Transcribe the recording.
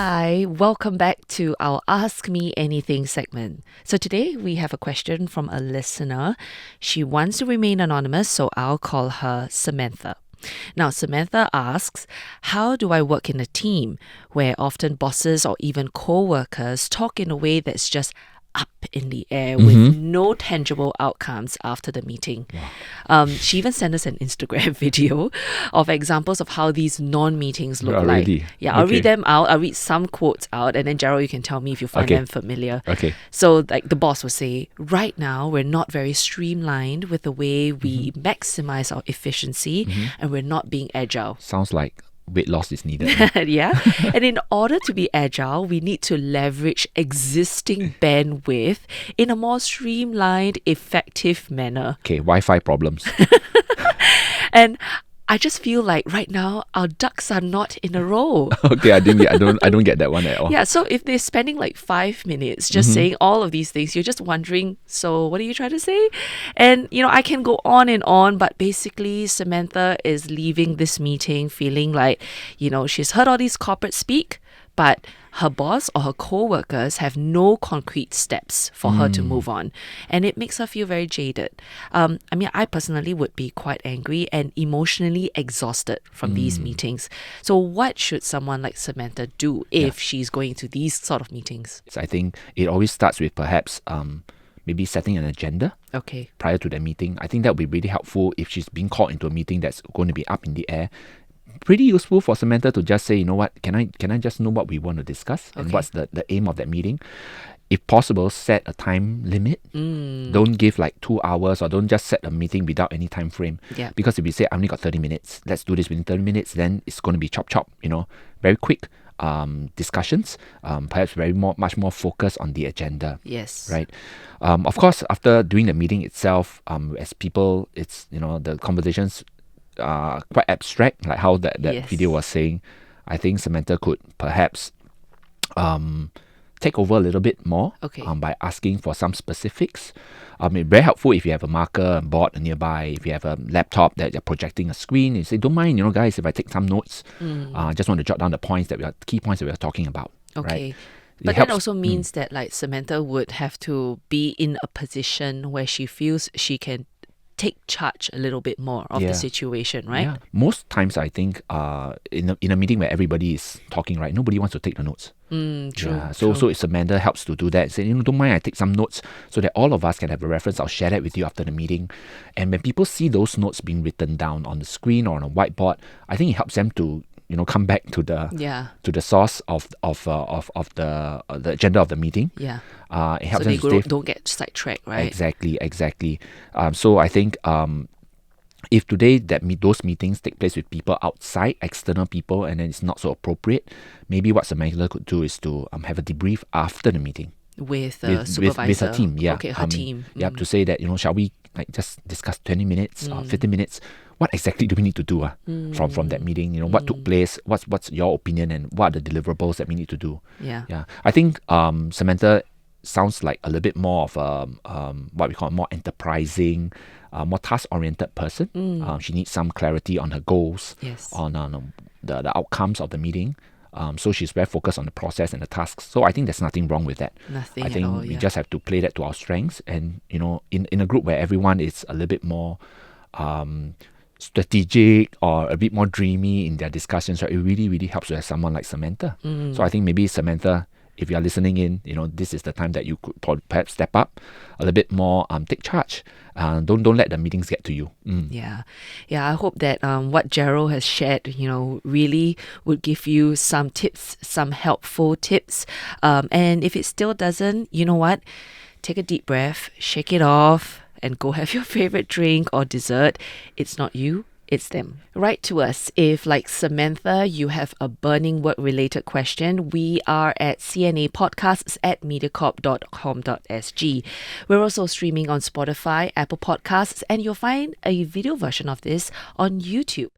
Hi, welcome back to our Ask Me Anything segment. So today we have a question from a listener. She wants to remain anonymous, so I'll call her Samantha. Now, Samantha asks, how do I work in a team where often bosses or even co-workers talk in a way that's just up in the air with no tangible outcomes after the meeting? She even sent us an Instagram video of examples of how these non-meetings look like. Really? Yeah, I'll Okay. read them out. I'll read some quotes out, and then Gerald, you can tell me if you find Okay. them familiar. Okay. So, like the boss will say, right now we're not very streamlined with the way we maximize our efficiency, and we're not being agile. Sounds like weight loss is needed. Yeah. And in order to be agile, we need to leverage existing bandwidth in a more streamlined, effective manner. Okay, Wi-Fi problems. And I just feel like right now our ducks are not in a row. Okay, I don't get that one at all. Yeah, so if they're spending like 5 minutes just saying all of these things, you're just wondering, so what are you trying to say? And, I can go on, but basically Samantha is leaving this meeting feeling like, she's heard all these corporates speak, but her boss or her co-workers have no concrete steps for her to move on. And it makes her feel very jaded. I personally would be quite angry and emotionally exhausted from these meetings. So what should someone like Samantha do if she's going to these sort of meetings? So I think it always starts with perhaps maybe setting an agenda Okay. prior to the meeting. I think that would be really helpful if she's being called into a meeting that's going to be up in the air. Pretty useful for Samantha to just say, you know what, can I just know what we want to discuss and what's the aim of that meeting? If possible, set a time limit. Don't give like 2 hours, or don't just set a meeting without any time frame. Yeah. Because if you say, I only got 30 minutes, let's do this within 30 minutes, then it's going to be chop, very quick discussions, perhaps much more focus on the agenda. Yes. Right. Of course, after doing the meeting itself, as people, it's, the conversations quite abstract, like how that Yes. video was saying. I think Samantha could perhaps take over a little bit more by asking for some specifics. It's very helpful if you have a marker, a board nearby, if you have a laptop that you're projecting a screen. You say, don't mind, guys, if I take some notes. Just want to jot down the key points that we are talking about. Okay. Right? But that also means that like Samantha would have to be in a position where she feels she can take charge a little bit more of the situation, right? Yeah. Most times, I think, in a meeting where everybody is talking, right, nobody wants to take the notes. True. Yeah. So if Samantha helps to do that, say, don't mind, I take some notes so that all of us can have a reference. I'll share that with you after the meeting. And when people see those notes being written down on the screen or on a whiteboard, I think it helps them to come back to the source of the agenda of the meeting. Yeah. It helps So them they to don't get sidetracked, right? Exactly. So I think if today those meetings take place with people outside, external people, and then it's not so appropriate, maybe what Samantha could do is to have a debrief after the meeting With the supervisor. with her team. Yeah. Okay, her team. Yeah, to say that, shall we just discuss 20 minutes or 15 minutes? What exactly do we need to do from that meeting? What took place? What's your opinion, and what are the deliverables that we need to do? Yeah. I think Samantha sounds like a little bit more of what we call more enterprising, more task-oriented person. She needs some clarity on her goals, Yes. on the outcomes of the meeting. So she's very focused on the process and the tasks. So I think there's nothing wrong with that. Nothing I think at all, we just have to play that to our strengths. And, in a group where everyone is a little bit more strategic or a bit more dreamy in their discussions, right, it really, really helps to have someone like Samantha. So I think maybe Samantha, if you are listening in, this is the time that you could perhaps step up a little bit more, take charge. Don't let the meetings get to you. Yeah. I hope that what Gerald has shared, really would give you some tips, some helpful tips. And if it still doesn't, you know what? Take a deep breath, shake it off, and go have your favorite drink or dessert. It's not you, it's them. Write to us if, like Samantha, you have a burning work-related question. We are at cnapodcasts@mediacorp.com.sg. We're also streaming on Spotify, Apple Podcasts, and you'll find a video version of this on YouTube.